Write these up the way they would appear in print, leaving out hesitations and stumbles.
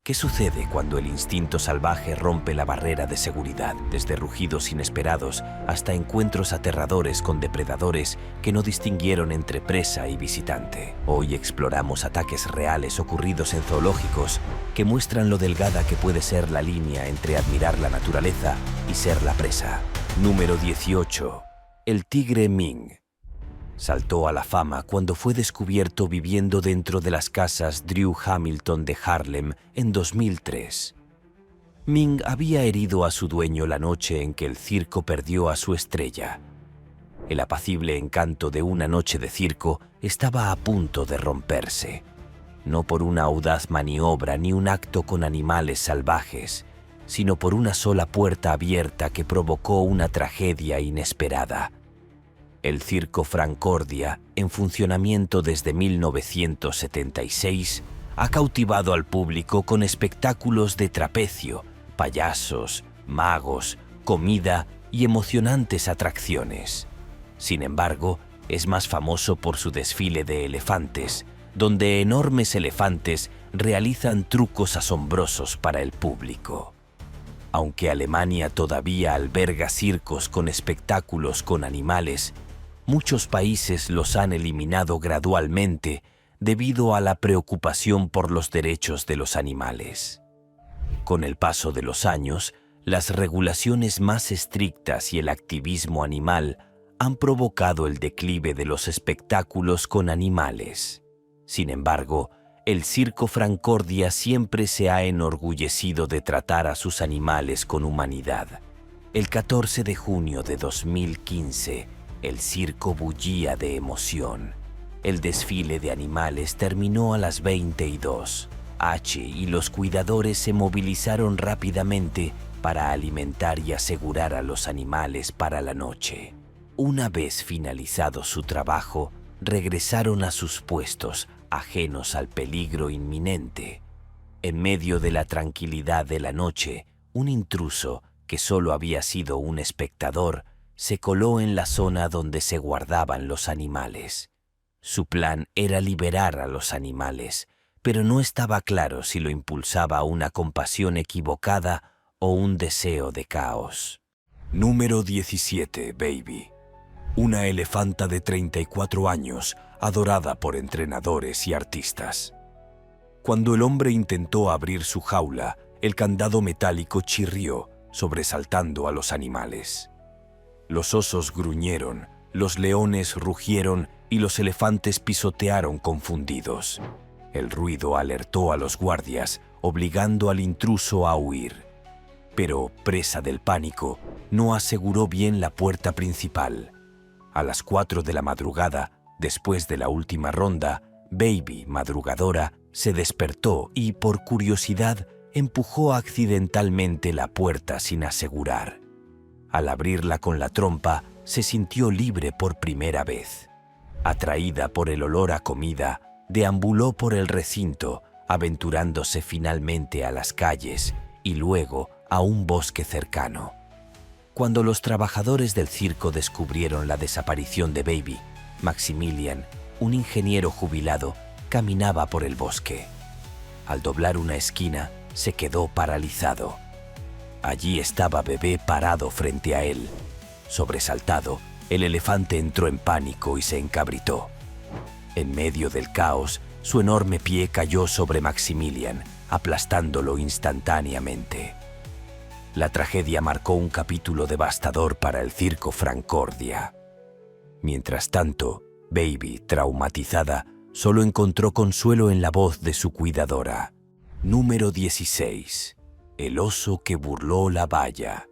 ¿Qué sucede cuando el instinto salvaje rompe la barrera de seguridad, desde rugidos inesperados hasta encuentros aterradores con depredadores que no distinguieron entre presa y visitante? Hoy exploramos ataques reales ocurridos en zoológicos que muestran lo delgada que puede ser la línea entre admirar la naturaleza y ser la presa. Número 18. El tigre Ming. Saltó a la fama cuando fue descubierto viviendo dentro de las casas Drew Hamilton de Harlem en 2003. Ming había herido a su dueño la noche en que el circo perdió a su estrella. El apacible encanto de una noche de circo estaba a punto de romperse, no por una audaz maniobra ni un acto con animales salvajes, sino por una sola puerta abierta que provocó una tragedia inesperada. El Circo Francordia, en funcionamiento desde 1976, ha cautivado al público con espectáculos de trapecio, payasos, magos, comida y emocionantes atracciones. Sin embargo, es más famoso por su desfile de elefantes, donde enormes elefantes realizan trucos asombrosos para el público. Aunque Alemania todavía alberga circos con espectáculos con animales, muchos países los han eliminado gradualmente debido a la preocupación por los derechos de los animales. Con el paso de los años, las regulaciones más estrictas y el activismo animal han provocado el declive de los espectáculos con animales. Sin embargo, el Circo Francordia siempre se ha enorgullecido de tratar a sus animales con humanidad. El 14 de junio de 2015, el circo bullía de emoción. El desfile de animales terminó a las 22 h y los cuidadores se movilizaron rápidamente para alimentar y asegurar a los animales para la noche. Una vez finalizado su trabajo, regresaron a sus puestos, ajenos al peligro inminente. En medio de la tranquilidad de la noche, un intruso, que solo había sido un espectador, se coló en la zona donde se guardaban los animales. Su plan era liberar a los animales, pero no estaba claro si lo impulsaba una compasión equivocada o un deseo de caos. Número 17, Baby. Una elefanta de 34 años, adorada por entrenadores y artistas. Cuando el hombre intentó abrir su jaula, el candado metálico chirrió, sobresaltando a los animales. Los osos gruñeron, los leones rugieron y los elefantes pisotearon confundidos. El ruido alertó a los guardias, obligando al intruso a huir. Pero, presa del pánico, no aseguró bien la puerta principal. A las 4 de la madrugada, después de la última ronda, Baby, madrugadora, se despertó y, por curiosidad, empujó accidentalmente la puerta sin asegurar. Al abrirla con la trompa, se sintió libre por primera vez. Atraída por el olor a comida, deambuló por el recinto, aventurándose finalmente a las calles y luego a un bosque cercano. Cuando los trabajadores del circo descubrieron la desaparición de Baby, Maximilian, un ingeniero jubilado, caminaba por el bosque. Al doblar una esquina, se quedó paralizado. Allí estaba Bebé parado frente a él. Sobresaltado, el elefante entró en pánico y se encabritó. En medio del caos, su enorme pie cayó sobre Maximilian, aplastándolo instantáneamente. La tragedia marcó un capítulo devastador para el Circo Francordia. Mientras tanto, Baby, traumatizada, solo encontró consuelo en la voz de su cuidadora. Número 16. El oso que burló la valla.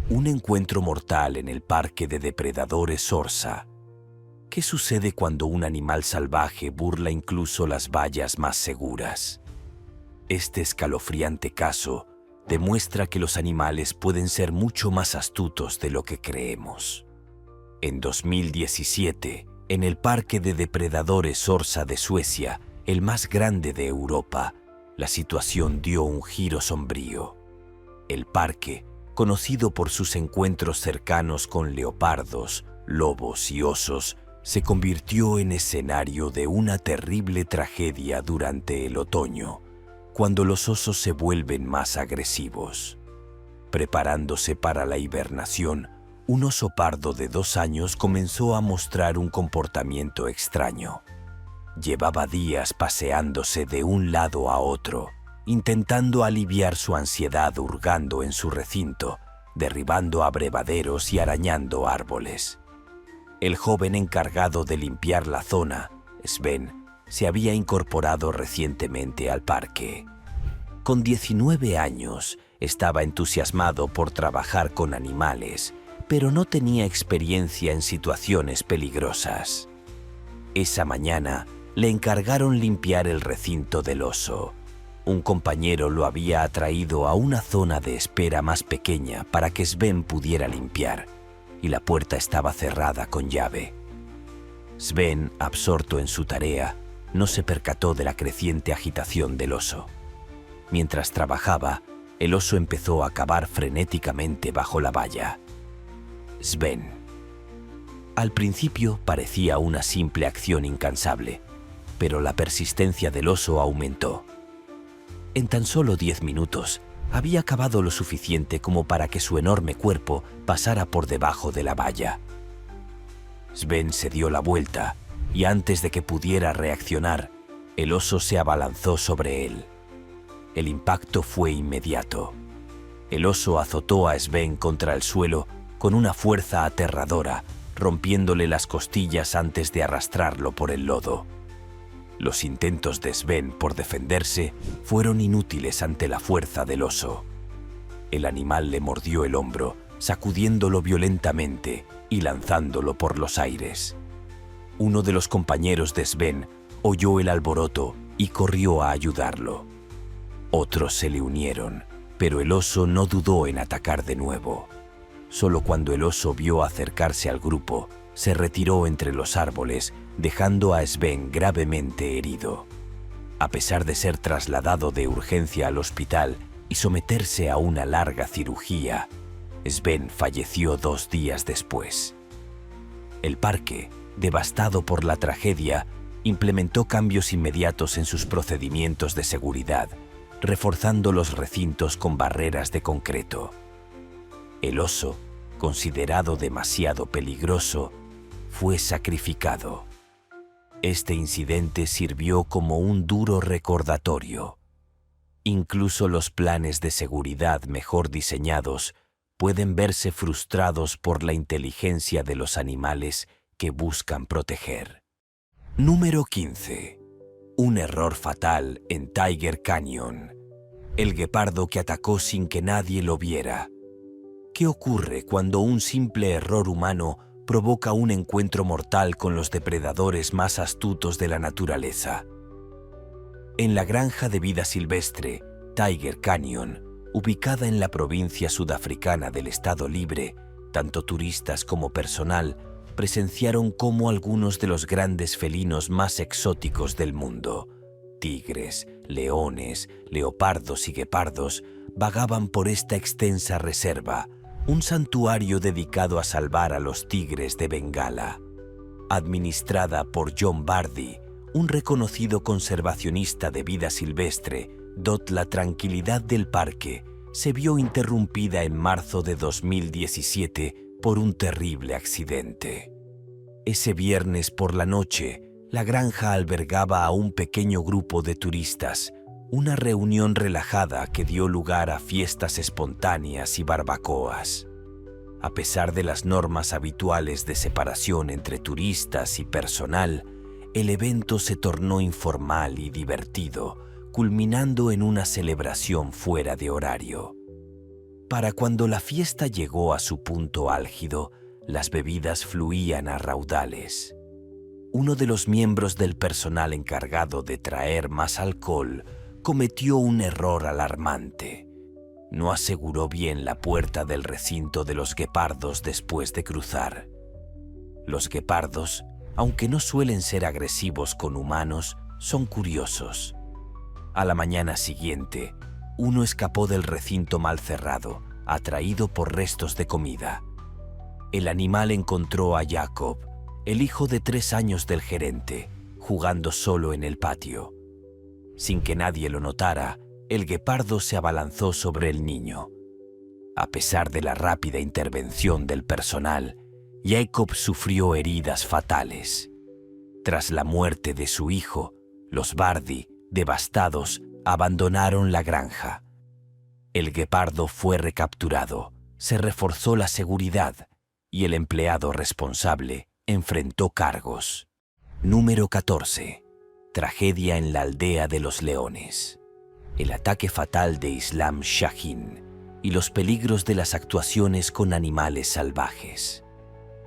Un encuentro mortal en el parque de depredadores Orsa. ¿Qué sucede cuando un animal salvaje burla incluso las vallas más seguras? Este escalofriante caso demuestra que los animales pueden ser mucho más astutos de lo que creemos. En 2017, en el parque de depredadores Orsa de Suecia, el más grande de Europa, la situación dio un giro sombrío. El parque, conocido por sus encuentros cercanos con leopardos, lobos y osos, se convirtió en escenario de una terrible tragedia durante el otoño, cuando los osos se vuelven más agresivos. Preparándose para la hibernación, un oso pardo de 2 años comenzó a mostrar un comportamiento extraño. Llevaba días paseándose de un lado a otro, intentando aliviar su ansiedad hurgando en su recinto, derribando abrevaderos y arañando árboles. El joven encargado de limpiar la zona, Sven, se había incorporado recientemente al parque. Con 19 años, estaba entusiasmado por trabajar con animales, pero no tenía experiencia en situaciones peligrosas. Esa mañana, le encargaron limpiar el recinto del oso. Un compañero lo había atraído a una zona de espera más pequeña para que Sven pudiera limpiar, y la puerta estaba cerrada con llave. Sven, absorto en su tarea, no se percató de la creciente agitación del oso. Mientras trabajaba, el oso empezó a cavar frenéticamente bajo la valla. Sven. Al principio parecía una simple acción incansable, pero la persistencia del oso aumentó. En tan solo 10 minutos, había cavado lo suficiente como para que su enorme cuerpo pasara por debajo de la valla. Sven se dio la vuelta y antes de que pudiera reaccionar, el oso se abalanzó sobre él. El impacto fue inmediato. El oso azotó a Sven contra el suelo con una fuerza aterradora, rompiéndole las costillas antes de arrastrarlo por el lodo. Los intentos de Sven por defenderse fueron inútiles ante la fuerza del oso. El animal le mordió el hombro, sacudiéndolo violentamente y lanzándolo por los aires. Uno de los compañeros de Sven oyó el alboroto y corrió a ayudarlo. Otros se le unieron, pero el oso no dudó en atacar de nuevo. Solo cuando el oso vio acercarse al grupo, se retiró entre los árboles, dejando a Sven gravemente herido. A pesar de ser trasladado de urgencia al hospital y someterse a una larga cirugía, Sven falleció 2 días después. El parque, devastado por la tragedia, implementó cambios inmediatos en sus procedimientos de seguridad, reforzando los recintos con barreras de concreto. El oso, considerado demasiado peligroso, fue sacrificado. Este incidente sirvió como un duro recordatorio. Incluso los planes de seguridad mejor diseñados pueden verse frustrados por la inteligencia de los animales que buscan proteger. Número 15. Un error fatal en Tiger Canyon. El guepardo que atacó sin que nadie lo viera. ¿Qué ocurre cuando un simple error humano provoca un encuentro mortal con los depredadores más astutos de la naturaleza? En la granja de vida silvestre, Tiger Canyon, ubicada en la provincia sudafricana del Estado Libre, tanto turistas como personal presenciaron cómo algunos de los grandes felinos más exóticos del mundo, tigres, leones, leopardos y guepardos, vagaban por esta extensa reserva, un santuario dedicado a salvar a los tigres de Bengala. Administrada por John Bardi, un reconocido conservacionista de vida silvestre, la tranquilidad del parque se vio interrumpida en marzo de 2017 por un terrible accidente. Ese viernes por la noche, la granja albergaba a un pequeño grupo de turistas, una reunión relajada que dio lugar a fiestas espontáneas y barbacoas. A pesar de las normas habituales de separación entre turistas y personal, el evento se tornó informal y divertido, culminando en una celebración fuera de horario. Para cuando la fiesta llegó a su punto álgido, las bebidas fluían a raudales. Uno de los miembros del personal encargado de traer más alcohol cometió un error alarmante. No aseguró bien la puerta del recinto de los guepardos después de cruzar. Los guepardos, aunque no suelen ser agresivos con humanos, son curiosos. A la mañana siguiente, uno escapó del recinto mal cerrado, atraído por restos de comida. El animal encontró a Jacob, el hijo de 3 años del gerente, jugando solo en el patio. Sin que nadie lo notara, el guepardo se abalanzó sobre el niño. A pesar de la rápida intervención del personal, Jacob sufrió heridas fatales. Tras la muerte de su hijo, los Bardi, devastados, abandonaron la granja. El guepardo fue recapturado, se reforzó la seguridad y el empleado responsable enfrentó cargos. Número 14. Tragedia en la aldea de los leones. El ataque fatal de Islam Shahin y los peligros de las actuaciones con animales salvajes.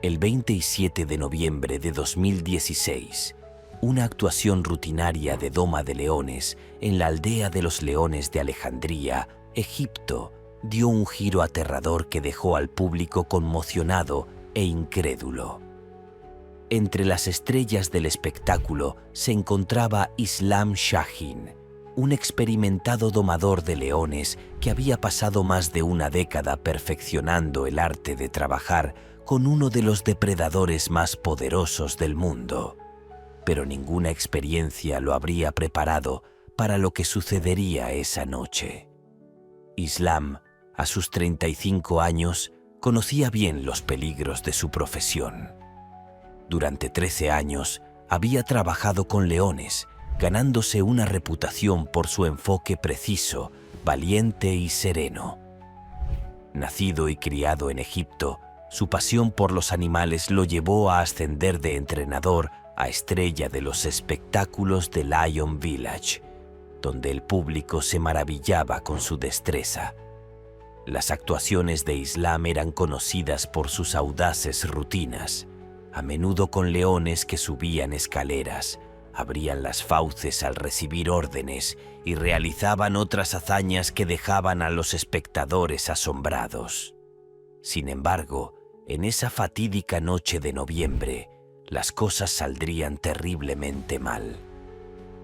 El 27 de noviembre de 2016, una actuación rutinaria de doma de leones en la aldea de los leones de Alejandría, Egipto, dio un giro aterrador que dejó al público conmocionado e incrédulo. Entre las estrellas del espectáculo se encontraba Islam Shahin, un experimentado domador de leones que había pasado más de una década perfeccionando el arte de trabajar con uno de los depredadores más poderosos del mundo. Pero ninguna experiencia lo habría preparado para lo que sucedería esa noche. Islam, a sus 35 años, conocía bien los peligros de su profesión. Durante 13 años había trabajado con leones, ganándose una reputación por su enfoque preciso, valiente y sereno. Nacido y criado en Egipto, su pasión por los animales lo llevó a ascender de entrenador a estrella de los espectáculos de Lion Village, donde el público se maravillaba con su destreza. Las actuaciones de Islam eran conocidas por sus audaces rutinas, a menudo con leones que subían escaleras, abrían las fauces al recibir órdenes y realizaban otras hazañas que dejaban a los espectadores asombrados. Sin embargo, en esa fatídica noche de noviembre, las cosas saldrían terriblemente mal.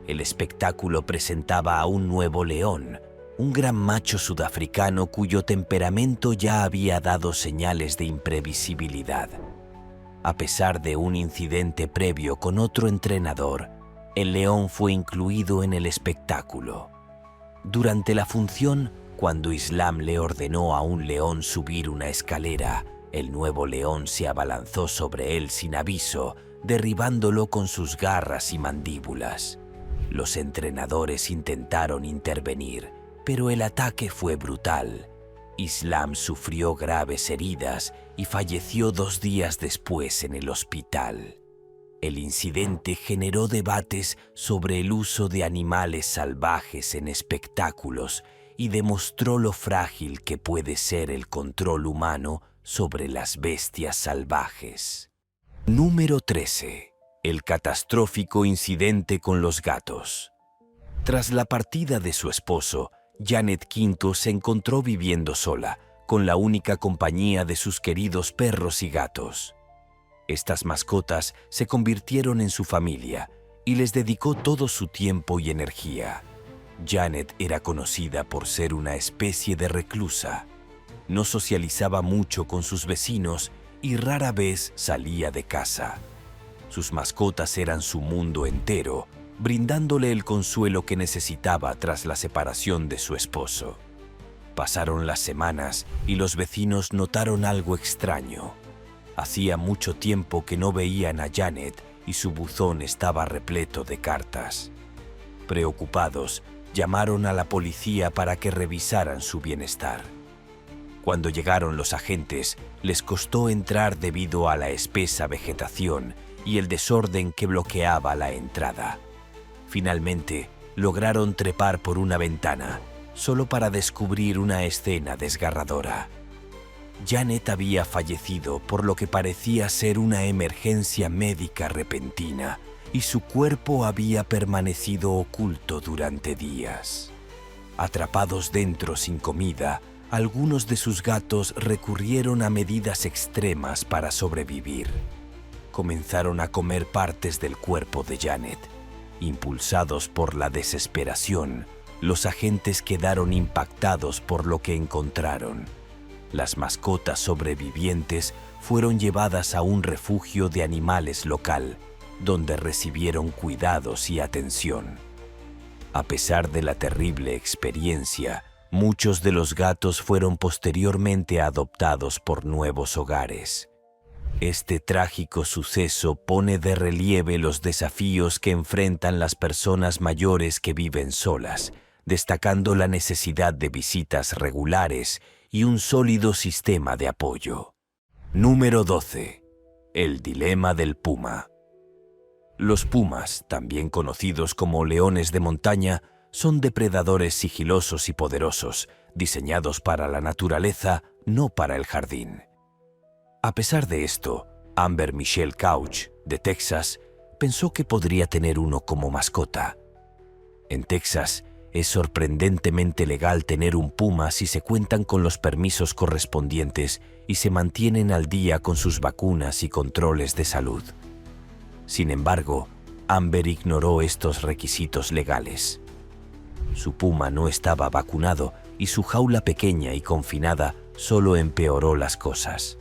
El espectáculo presentaba a un nuevo león, un gran macho sudafricano cuyo temperamento ya había dado señales de imprevisibilidad. A pesar de un incidente previo con otro entrenador, el león fue incluido en el espectáculo. Durante la función, cuando Islam le ordenó a un león subir una escalera, el nuevo león se abalanzó sobre él sin aviso, derribándolo con sus garras y mandíbulas. Los entrenadores intentaron intervenir, pero el ataque fue brutal. Islam sufrió graves heridas y falleció 2 días después en el hospital. El incidente generó debates sobre el uso de animales salvajes en espectáculos y demostró lo frágil que puede ser el control humano sobre las bestias salvajes. Número 13. El catastrófico incidente con los gatos. Tras la partida de su esposo, Janet Quinto se encontró viviendo sola, con la única compañía de sus queridos perros y gatos. Estas mascotas se convirtieron en su familia y les dedicó todo su tiempo y energía. Janet era conocida por ser una especie de reclusa. No socializaba mucho con sus vecinos y rara vez salía de casa. Sus mascotas eran su mundo entero, brindándole el consuelo que necesitaba tras la separación de su esposo. Pasaron las semanas y los vecinos notaron algo extraño. Hacía mucho tiempo que no veían a Janet y su buzón estaba repleto de cartas. Preocupados, llamaron a la policía para que revisaran su bienestar. Cuando llegaron los agentes, les costó entrar debido a la espesa vegetación y el desorden que bloqueaba la entrada. Finalmente, lograron trepar por una ventana, solo para descubrir una escena desgarradora. Janet había fallecido por lo que parecía ser una emergencia médica repentina y su cuerpo había permanecido oculto durante días. Atrapados dentro sin comida, algunos de sus gatos recurrieron a medidas extremas para sobrevivir. Comenzaron a comer partes del cuerpo de Janet. Impulsados por la desesperación, los agentes quedaron impactados por lo que encontraron. Las mascotas sobrevivientes fueron llevadas a un refugio de animales local, donde recibieron cuidados y atención. A pesar de la terrible experiencia, muchos de los gatos fueron posteriormente adoptados por nuevos hogares. Este trágico suceso pone de relieve los desafíos que enfrentan las personas mayores que viven solas, destacando la necesidad de visitas regulares y un sólido sistema de apoyo. Número 12. El dilema del puma. Los pumas, también conocidos como leones de montaña, son depredadores sigilosos y poderosos, diseñados para la naturaleza, no para el jardín. A pesar de esto, Amber Michelle Couch, de Texas, pensó que podría tener uno como mascota. En Texas, es sorprendentemente legal tener un puma si se cuentan con los permisos correspondientes y se mantienen al día con sus vacunas y controles de salud. Sin embargo, Amber ignoró estos requisitos legales. Su puma no estaba vacunado y su jaula pequeña y confinada solo empeoró las cosas.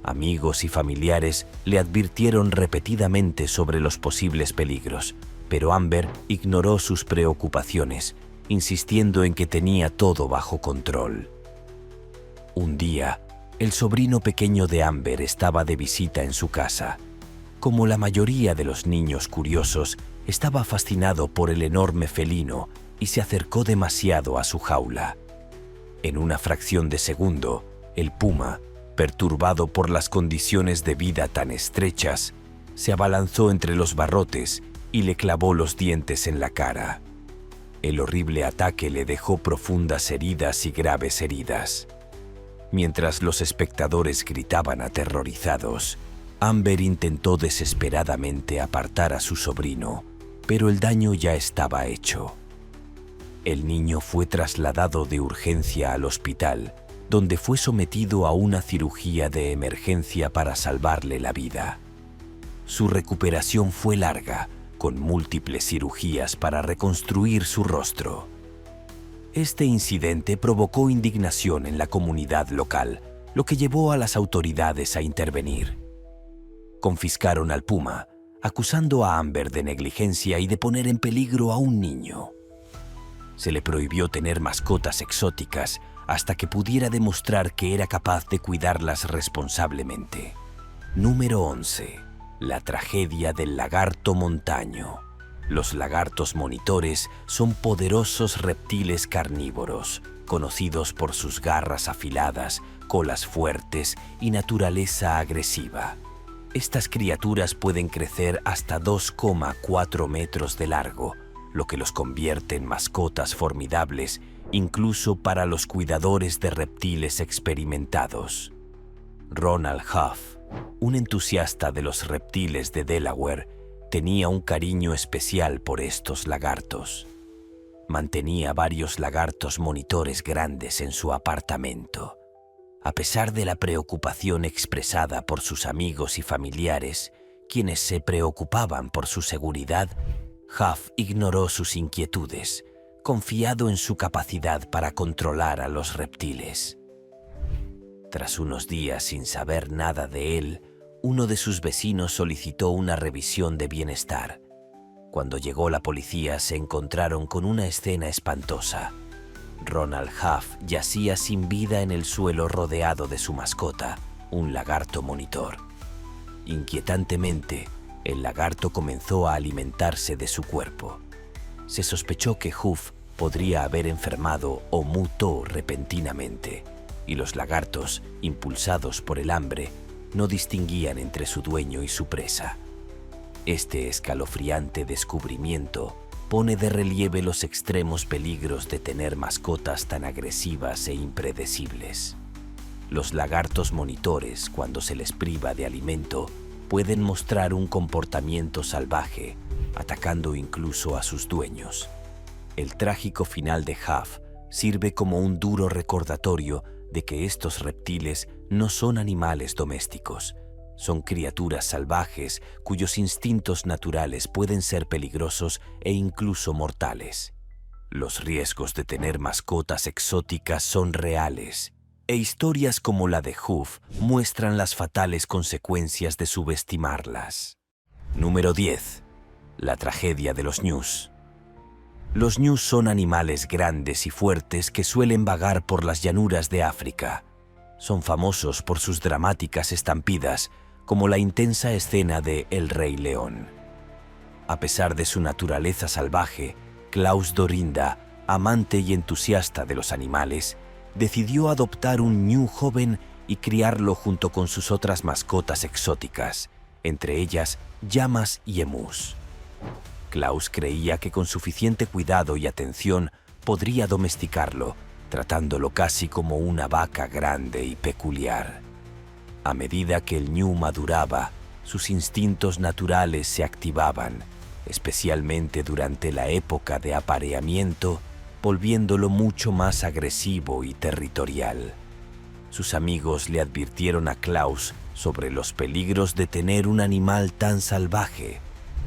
Amigos y familiares le advirtieron repetidamente sobre los posibles peligros, pero Amber ignoró sus preocupaciones, insistiendo en que tenía todo bajo control. Un día, el sobrino pequeño de Amber estaba de visita en su casa. Como la mayoría de los niños curiosos, estaba fascinado por el enorme felino y se acercó demasiado a su jaula. En una fracción de segundo, el puma, perturbado por las condiciones de vida tan estrechas, se abalanzó entre los barrotes y le clavó los dientes en la cara. El horrible ataque le dejó profundas heridas y graves heridas. Mientras los espectadores gritaban aterrorizados, Amber intentó desesperadamente apartar a su sobrino, pero el daño ya estaba hecho. El niño fue trasladado de urgencia al hospital, donde fue sometido a una cirugía de emergencia para salvarle la vida. Su recuperación fue larga, con múltiples cirugías para reconstruir su rostro. Este incidente provocó indignación en la comunidad local, lo que llevó a las autoridades a intervenir. Confiscaron al puma, acusando a Amber de negligencia y de poner en peligro a un niño. Se le prohibió tener mascotas exóticas hasta que pudiera demostrar que era capaz de cuidarlas responsablemente. Número 11. La tragedia del lagarto montaño. Los lagartos monitores son poderosos reptiles carnívoros, conocidos por sus garras afiladas, colas fuertes y naturaleza agresiva. Estas criaturas pueden crecer hasta 2,4 metros de largo, lo que los convierte en mascotas formidables incluso para los cuidadores de reptiles experimentados. Ronald Huff, un entusiasta de los reptiles de Delaware, tenía un cariño especial por estos lagartos. Mantenía varios lagartos monitores grandes en su apartamento. A pesar de la preocupación expresada por sus amigos y familiares, quienes se preocupaban por su seguridad, Huff ignoró sus inquietudes, confiado en su capacidad para controlar a los reptiles. Tras unos días sin saber nada de él, uno de sus vecinos solicitó una revisión de bienestar. Cuando llegó la policía, se encontraron con una escena espantosa. Ronald Huff yacía sin vida en el suelo rodeado de su mascota, un lagarto monitor. Inquietantemente, el lagarto comenzó a alimentarse de su cuerpo. Se sospechó que Huff podría haber enfermado o mutó repentinamente, y los lagartos, impulsados por el hambre, no distinguían entre su dueño y su presa. Este escalofriante descubrimiento pone de relieve los extremos peligros de tener mascotas tan agresivas e impredecibles. Los lagartos monitores, cuando se les priva de alimento, pueden mostrar un comportamiento salvaje, atacando incluso a sus dueños. El trágico final de Huff sirve como un duro recordatorio de que estos reptiles no son animales domésticos. Son criaturas salvajes cuyos instintos naturales pueden ser peligrosos e incluso mortales. Los riesgos de tener mascotas exóticas son reales, e historias como la de Huff muestran las fatales consecuencias de subestimarlas. Número 10. La tragedia de los ñus. Los ñus son animales grandes y fuertes que suelen vagar por las llanuras de África. Son famosos por sus dramáticas estampidas, como la intensa escena de El Rey León. A pesar de su naturaleza salvaje, Klaus Dorinda, amante y entusiasta de los animales, decidió adoptar un ñu joven y criarlo junto con sus otras mascotas exóticas, entre ellas llamas y emús. Klaus creía que con suficiente cuidado y atención podría domesticarlo, tratándolo casi como una vaca grande y peculiar. A medida que el ñu maduraba, sus instintos naturales se activaban, especialmente durante la época de apareamiento, volviéndolo mucho más agresivo y territorial. Sus amigos le advirtieron a Klaus sobre los peligros de tener un animal tan salvaje,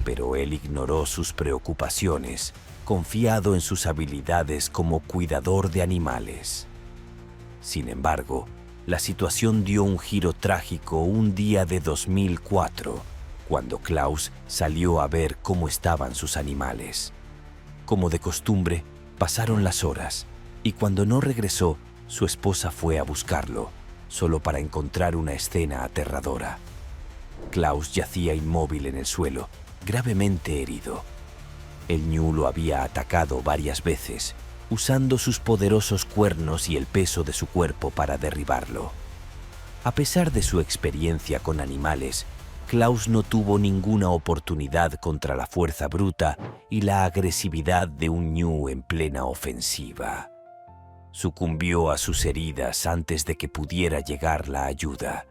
pero él ignoró sus preocupaciones, confiado en sus habilidades como cuidador de animales. Sin embargo, la situación dio un giro trágico un día de 2004, cuando Klaus salió a ver cómo estaban sus animales. Como de costumbre, pasaron las horas, y cuando no regresó, su esposa fue a buscarlo, solo para encontrar una escena aterradora. Klaus yacía inmóvil en el suelo, gravemente herido. El ñu lo había atacado varias veces, usando sus poderosos cuernos y el peso de su cuerpo para derribarlo. A pesar de su experiencia con animales, Klaus no tuvo ninguna oportunidad contra la fuerza bruta y la agresividad de un ñu en plena ofensiva. Sucumbió a sus heridas antes de que pudiera llegar la ayuda.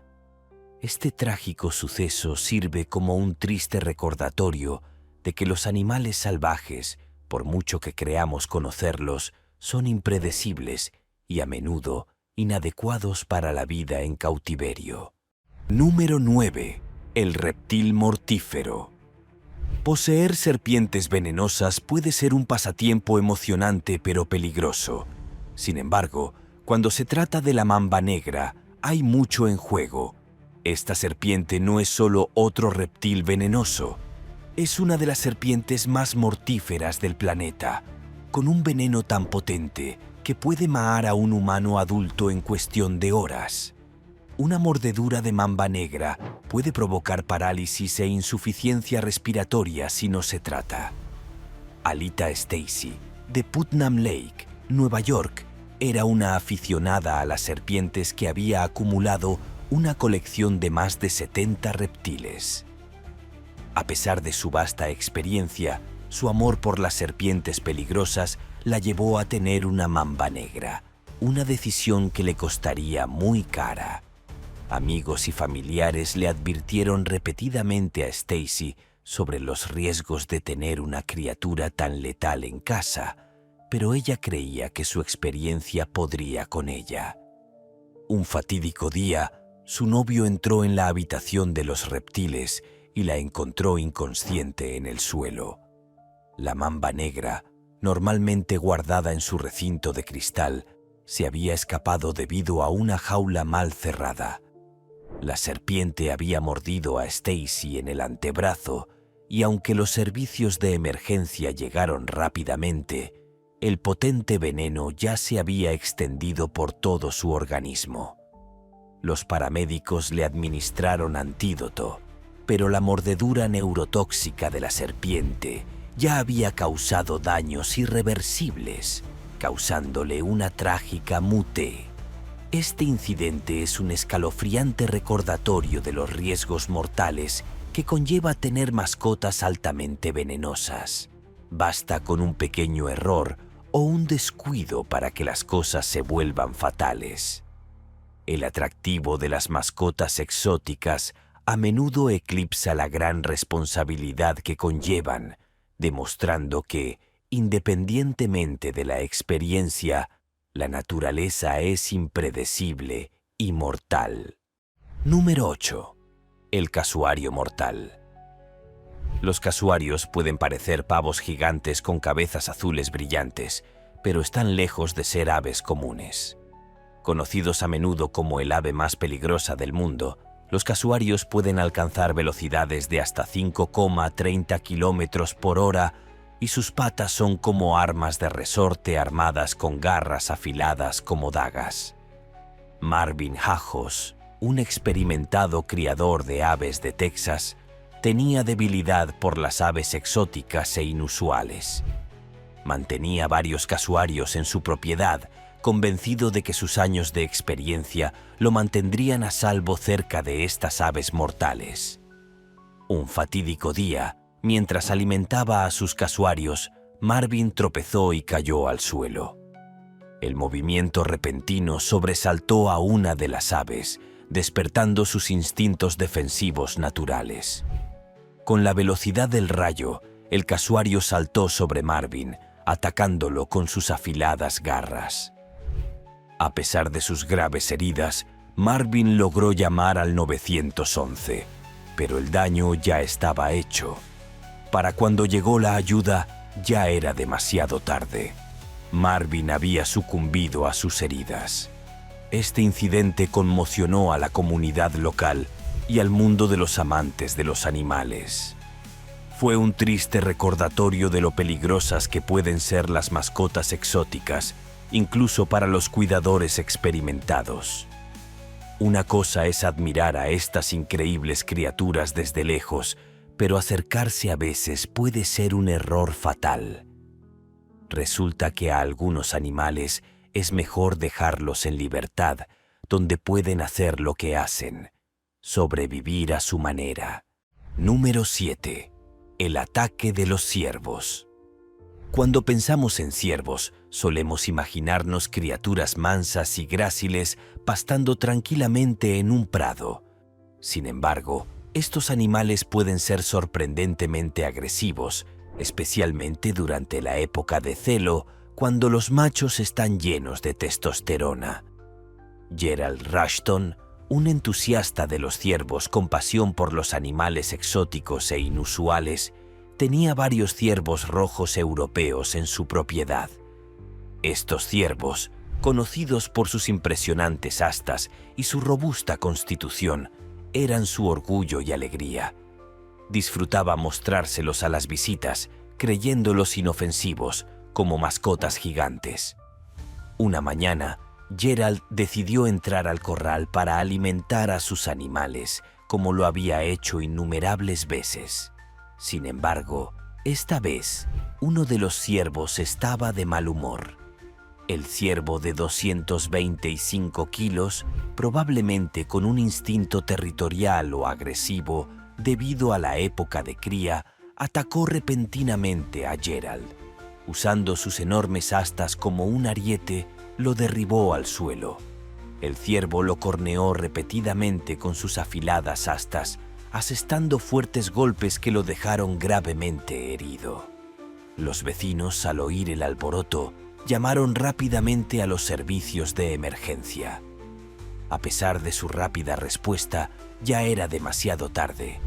Este trágico suceso sirve como un triste recordatorio de que los animales salvajes, por mucho que creamos conocerlos, son impredecibles y a menudo inadecuados para la vida en cautiverio. Número 9. El reptil mortífero. Poseer serpientes venenosas puede ser un pasatiempo emocionante pero peligroso. Sin embargo, cuando se trata de la mamba negra, hay mucho en juego. Esta serpiente no es solo otro reptil venenoso. Es una de las serpientes más mortíferas del planeta, con un veneno tan potente que puede matar a un humano adulto en cuestión de horas. Una mordedura de mamba negra puede provocar parálisis e insuficiencia respiratoria si no se trata. Alita Stacy, de Putnam Lake, Nueva York, era una aficionada a las serpientes que había acumulado una colección de más de 70 reptiles. A pesar de su vasta experiencia, su amor por las serpientes peligrosas la llevó a tener una mamba negra, una decisión que le costaría muy cara. Amigos y familiares le advirtieron repetidamente a Stacy sobre los riesgos de tener una criatura tan letal en casa, pero ella creía que su experiencia podría con ella. Un fatídico día, su novio entró en la habitación de los reptiles y la encontró inconsciente en el suelo. La mamba negra, normalmente guardada en su recinto de cristal, se había escapado debido a una jaula mal cerrada. La serpiente había mordido a Stacy en el antebrazo y aunque los servicios de emergencia llegaron rápidamente, el potente veneno ya se había extendido por todo su organismo. Los paramédicos le administraron antídoto, pero la mordedura neurotóxica de la serpiente ya había causado daños irreversibles, causándole una trágica muerte. Este incidente es un escalofriante recordatorio de los riesgos mortales que conlleva tener mascotas altamente venenosas. Basta con un pequeño error o un descuido para que las cosas se vuelvan fatales. El atractivo de las mascotas exóticas a menudo eclipsa la gran responsabilidad que conllevan, demostrando que, independientemente de la experiencia, la naturaleza es impredecible y mortal. Número 8. El casuario mortal. Los casuarios pueden parecer pavos gigantes con cabezas azules brillantes, pero están lejos de ser aves comunes. Conocidos a menudo como el ave más peligrosa del mundo, los casuarios pueden alcanzar velocidades de hasta 5,30 km/h y sus patas son como armas de resorte armadas con garras afiladas como dagas. Marvin Hajos, un experimentado criador de aves de Texas, tenía debilidad por las aves exóticas e inusuales. Mantenía varios casuarios en su propiedad, convencido de que sus años de experiencia lo mantendrían a salvo cerca de estas aves mortales. Un fatídico día, mientras alimentaba a sus casuarios, Marvin tropezó y cayó al suelo. El movimiento repentino sobresaltó a una de las aves, despertando sus instintos defensivos naturales. Con la velocidad del rayo, el casuario saltó sobre Marvin, atacándolo con sus afiladas garras. A pesar de sus graves heridas, Marvin logró llamar al 911, pero el daño ya estaba hecho. Para cuando llegó la ayuda, ya era demasiado tarde. Marvin había sucumbido a sus heridas. Este incidente conmocionó a la comunidad local y al mundo de los amantes de los animales. Fue un triste recordatorio de lo peligrosas que pueden ser las mascotas exóticas, incluso para los cuidadores experimentados. Una cosa es admirar a estas increíbles criaturas desde lejos, pero acercarse a veces puede ser un error fatal. Resulta que a algunos animales es mejor dejarlos en libertad, donde pueden hacer lo que hacen, sobrevivir a su manera. Número 7. El ataque de los ciervos. Cuando pensamos en ciervos, solemos imaginarnos criaturas mansas y gráciles pastando tranquilamente en un prado. Sin embargo, estos animales pueden ser sorprendentemente agresivos, especialmente durante la época de celo, cuando los machos están llenos de testosterona. Gerald Rushton, un entusiasta de los ciervos con pasión por los animales exóticos e inusuales, tenía varios ciervos rojos europeos en su propiedad. Estos ciervos, conocidos por sus impresionantes astas y su robusta constitución, eran su orgullo y alegría. Disfrutaba mostrárselos a las visitas, creyéndolos inofensivos, como mascotas gigantes. Una mañana, Gerald decidió entrar al corral para alimentar a sus animales, como lo había hecho innumerables veces. Sin embargo, esta vez, uno de los ciervos estaba de mal humor. El ciervo de 225 kilos, probablemente con un instinto territorial o agresivo debido a la época de cría, atacó repentinamente a Gerald. Usando sus enormes astas como un ariete, lo derribó al suelo. El ciervo lo corneó repetidamente con sus afiladas astas, asestando fuertes golpes que lo dejaron gravemente herido. Los vecinos, al oír el alboroto, llamaron rápidamente a los servicios de emergencia. A pesar de su rápida respuesta, ya era demasiado tarde.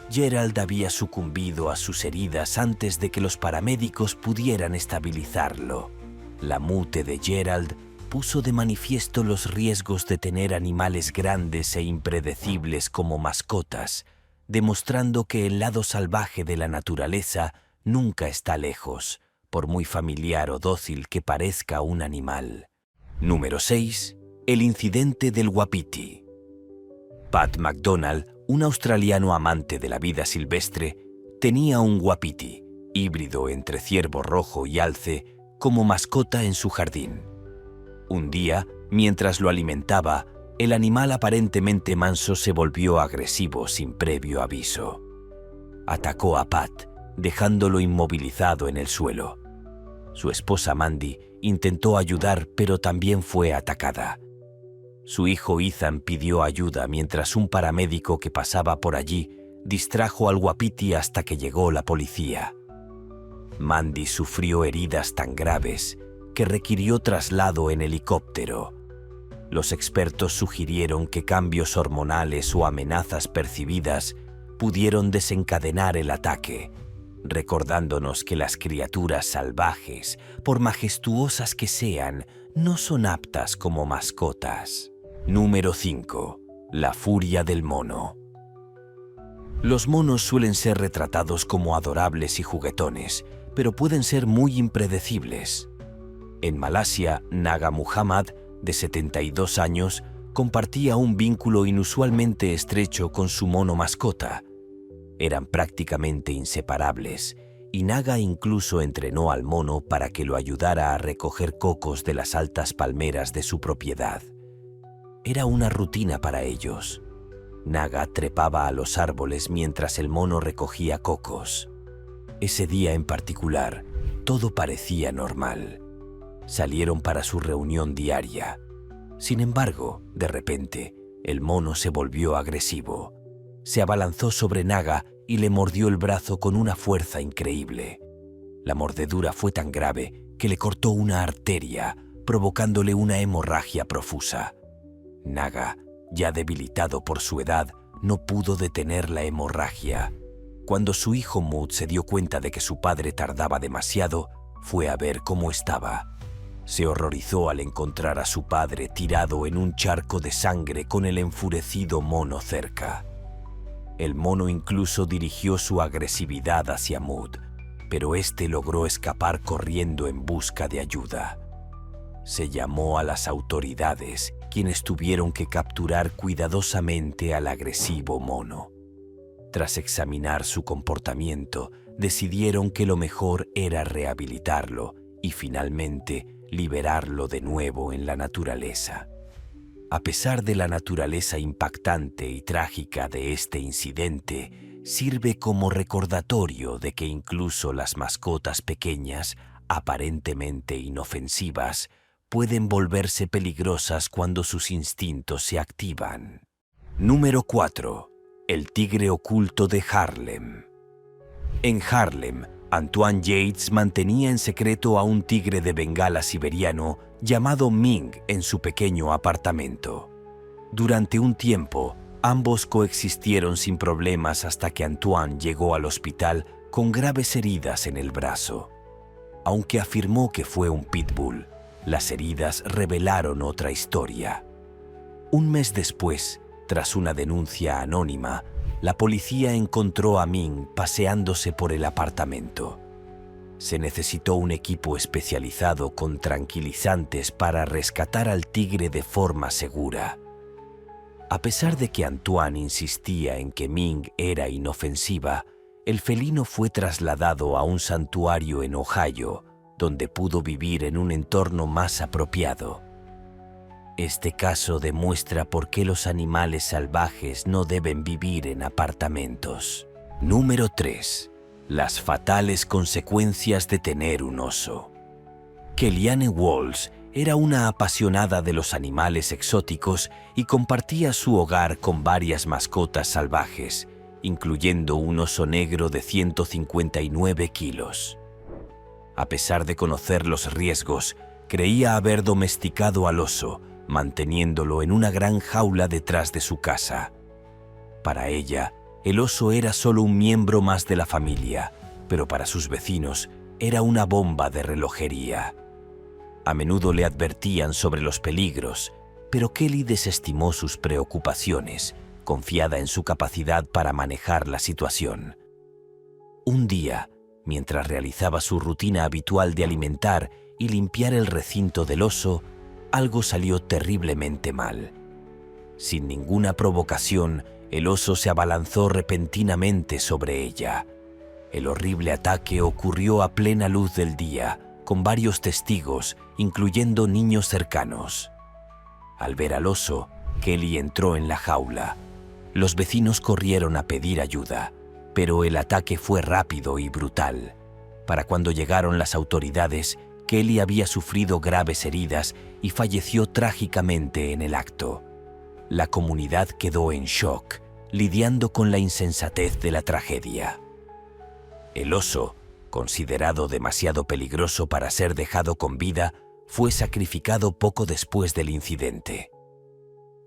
Gerald había sucumbido a sus heridas antes de que los paramédicos pudieran estabilizarlo. La mute de Gerald puso de manifiesto los riesgos de tener animales grandes e impredecibles como mascotas, demostrando que el lado salvaje de la naturaleza nunca está lejos, por muy familiar o dócil que parezca un animal. Número 6. El incidente del wapiti. Pat McDonald, un australiano amante de la vida silvestre, tenía un wapiti, híbrido entre ciervo rojo y alce, como mascota en su jardín. Un día, mientras lo alimentaba, el animal aparentemente manso se volvió agresivo sin previo aviso. Atacó a Pat, dejándolo inmovilizado en el suelo. Su esposa Mandy intentó ayudar, pero también fue atacada. Su hijo Ethan pidió ayuda mientras un paramédico que pasaba por allí distrajo al wapiti hasta que llegó la policía. Mandy sufrió heridas tan graves que requirió traslado en helicóptero. Los expertos sugirieron que cambios hormonales o amenazas percibidas pudieron desencadenar el ataque, recordándonos que las criaturas salvajes, por majestuosas que sean, no son aptas como mascotas. Número 5. La furia del mono. Los monos suelen ser retratados como adorables y juguetones, pero pueden ser muy impredecibles. En Malasia, Naga Muhammad, de 72 años, compartía un vínculo inusualmente estrecho con su mono mascota. Eran prácticamente inseparables, y Naga incluso entrenó al mono para que lo ayudara a recoger cocos de las altas palmeras de su propiedad. Era una rutina para ellos. Naga trepaba a los árboles mientras el mono recogía cocos. Ese día en particular, todo parecía normal. Salieron para su reunión diaria. Sin embargo, de repente, el mono se volvió agresivo. Se abalanzó sobre Naga y le mordió el brazo con una fuerza increíble. La mordedura fue tan grave que le cortó una arteria, provocándole una hemorragia profusa. Naga, ya debilitado por su edad, no pudo detener la hemorragia. Cuando su hijo Mood se dio cuenta de que su padre tardaba demasiado, fue a ver cómo estaba. Se horrorizó al encontrar a su padre tirado en un charco de sangre con el enfurecido mono cerca. El mono incluso dirigió su agresividad hacia Mood, pero este logró escapar corriendo en busca de ayuda. Se llamó a las autoridades, quienes tuvieron que capturar cuidadosamente al agresivo mono. Tras examinar su comportamiento, decidieron que lo mejor era rehabilitarlo y finalmente liberarlo de nuevo en la naturaleza. A pesar de la naturaleza impactante y trágica de este incidente, sirve como recordatorio de que incluso las mascotas pequeñas, aparentemente inofensivas, pueden volverse peligrosas cuando sus instintos se activan. Número 4. El tigre oculto de Harlem. En Harlem, Antoine Yates mantenía en secreto a un tigre de Bengala siberiano llamado Ming en su pequeño apartamento. Durante un tiempo, ambos coexistieron sin problemas hasta que Antoine llegó al hospital con graves heridas en el brazo. Aunque afirmó que fue un pitbull, las heridas revelaron otra historia. Un mes después, tras una denuncia anónima, la policía encontró a Ming paseándose por el apartamento. Se necesitó un equipo especializado con tranquilizantes para rescatar al tigre de forma segura. A pesar de que Antoine insistía en que Ming era inofensiva, el felino fue trasladado a un santuario en Ohio, donde pudo vivir en un entorno más apropiado. Este caso demuestra por qué los animales salvajes no deben vivir en apartamentos. Número 3. Las fatales consecuencias de tener un oso. Kellyanne Walls era una apasionada de los animales exóticos y compartía su hogar con varias mascotas salvajes, incluyendo un oso negro de 159 kilos. A pesar de conocer los riesgos, creía haber domesticado al oso, manteniéndolo en una gran jaula detrás de su casa. Para ella, el oso era solo un miembro más de la familia, pero para sus vecinos era una bomba de relojería. A menudo le advertían sobre los peligros, pero Kelly desestimó sus preocupaciones, confiada en su capacidad para manejar la situación. Un día, mientras realizaba su rutina habitual de alimentar y limpiar el recinto del oso, algo salió terriblemente mal. Sin ninguna provocación, el oso se abalanzó repentinamente sobre ella. El horrible ataque ocurrió a plena luz del día, con varios testigos, incluyendo niños cercanos. Al ver al oso, Kelly entró en la jaula. Los vecinos corrieron a pedir ayuda, pero el ataque fue rápido y brutal. Para cuando llegaron las autoridades, Kelly había sufrido graves heridas y falleció trágicamente en el acto. La comunidad quedó en shock, lidiando con la insensatez de la tragedia. El oso, considerado demasiado peligroso para ser dejado con vida, fue sacrificado poco después del incidente.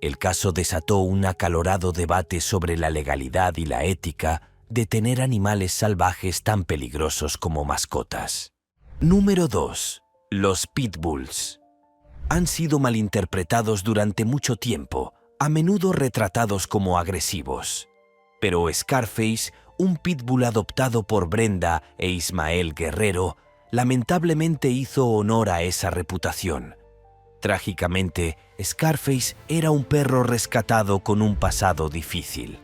El caso desató un acalorado debate sobre la legalidad y la ética de tener animales salvajes tan peligrosos como mascotas. Número 2. Los pitbulls. Han sido malinterpretados durante mucho tiempo, a menudo retratados como agresivos. Pero Scarface, un pitbull adoptado por Brenda e Ismael Guerrero, lamentablemente hizo honor a esa reputación. Trágicamente, Scarface era un perro rescatado con un pasado difícil.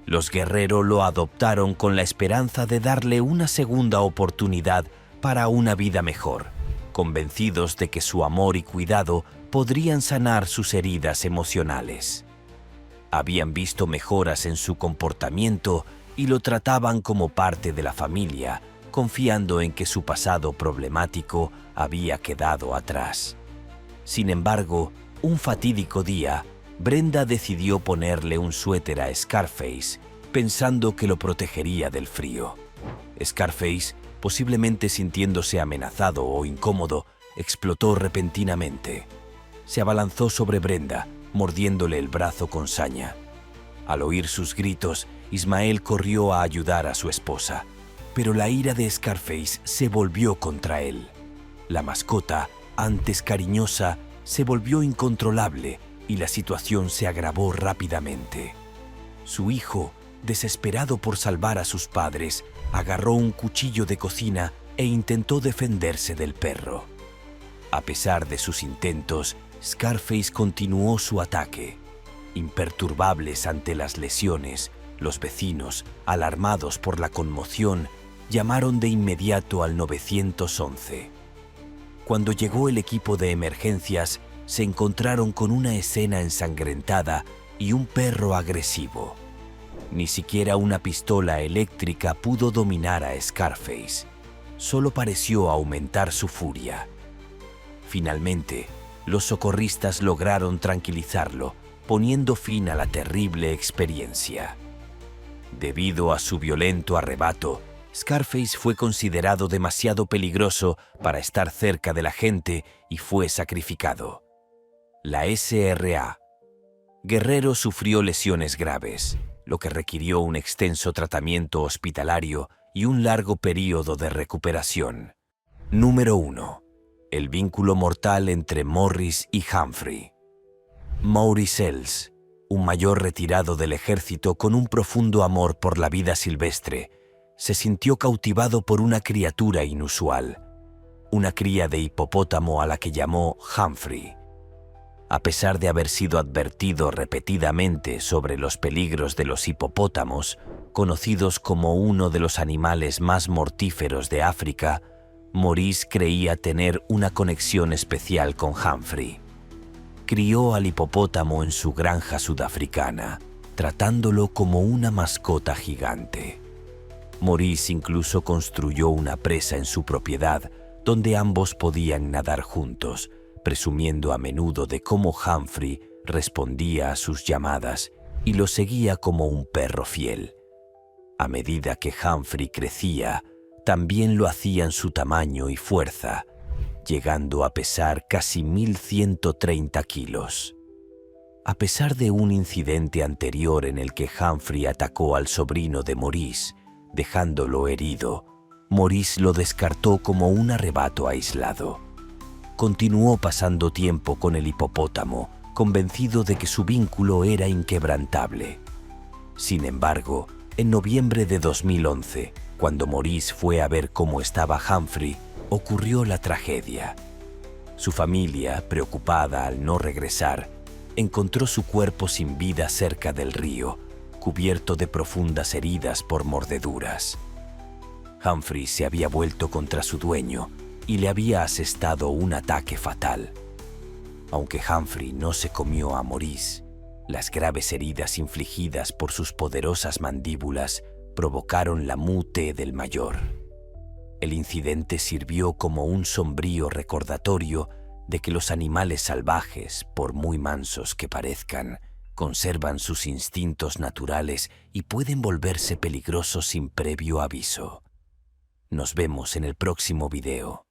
Los Guerrero lo adoptaron con la esperanza de darle una segunda oportunidad para una vida mejor, convencidos de que su amor y cuidado podrían sanar sus heridas emocionales. Habían visto mejoras en su comportamiento y lo trataban como parte de la familia, confiando en que su pasado problemático había quedado atrás. Sin embargo, un fatídico día, Brenda decidió ponerle un suéter a Scarface, pensando que lo protegería del frío. Scarface, posiblemente sintiéndose amenazado o incómodo, explotó repentinamente. Se abalanzó sobre Brenda, mordiéndole el brazo con saña. Al oír sus gritos, Ismael corrió a ayudar a su esposa, pero la ira de Scarface se volvió contra él. La mascota, antes cariñosa, se volvió incontrolable y la situación se agravó rápidamente. Su hijo, desesperado por salvar a sus padres, agarró un cuchillo de cocina e intentó defenderse del perro. A pesar de sus intentos, Scarface continuó su ataque. Imperturbables ante las lesiones, los vecinos, alarmados por la conmoción, llamaron de inmediato al 911. Cuando llegó el equipo de emergencias, se encontraron con una escena ensangrentada y un perro agresivo. Ni siquiera una pistola eléctrica pudo dominar a Scarface. Solo pareció aumentar su furia. Finalmente, los socorristas lograron tranquilizarlo, poniendo fin a la terrible experiencia. Debido a su violento arrebato, Scarface fue considerado demasiado peligroso para estar cerca de la gente y fue sacrificado. La SRA. Guerrero sufrió lesiones graves, lo que requirió un extenso tratamiento hospitalario y un largo período de recuperación. Número 1. El vínculo mortal entre Morris y Humphrey. Maurice Ells, un mayor retirado del ejército con un profundo amor por la vida silvestre, se sintió cautivado por una criatura inusual, una cría de hipopótamo a la que llamó Humphrey. A pesar de haber sido advertido repetidamente sobre los peligros de los hipopótamos, conocidos como uno de los animales más mortíferos de África, Maurice creía tener una conexión especial con Humphrey. Crió al hipopótamo en su granja sudafricana, tratándolo como una mascota gigante. Maurice incluso construyó una presa en su propiedad, donde ambos podían nadar juntos, presumiendo a menudo de cómo Humphrey respondía a sus llamadas y lo seguía como un perro fiel. A medida que Humphrey crecía, también lo hacían su tamaño y fuerza, llegando a pesar casi 1.130 kilos. A pesar de un incidente anterior en el que Humphrey atacó al sobrino de Maurice, dejándolo herido, Maurice lo descartó como un arrebato aislado. Continuó pasando tiempo con el hipopótamo, convencido de que su vínculo era inquebrantable. Sin embargo, en noviembre de 2011, cuando Maurice fue a ver cómo estaba Humphrey, ocurrió la tragedia. Su familia, preocupada al no regresar, encontró su cuerpo sin vida cerca del río, cubierto de profundas heridas por mordeduras. Humphrey se había vuelto contra su dueño y le había asestado un ataque fatal. Aunque Humphrey no se comió a Maurice, las graves heridas infligidas por sus poderosas mandíbulas provocaron la muerte del mayor. El incidente sirvió como un sombrío recordatorio de que los animales salvajes, por muy mansos que parezcan, conservan sus instintos naturales y pueden volverse peligrosos sin previo aviso. Nos vemos en el próximo video.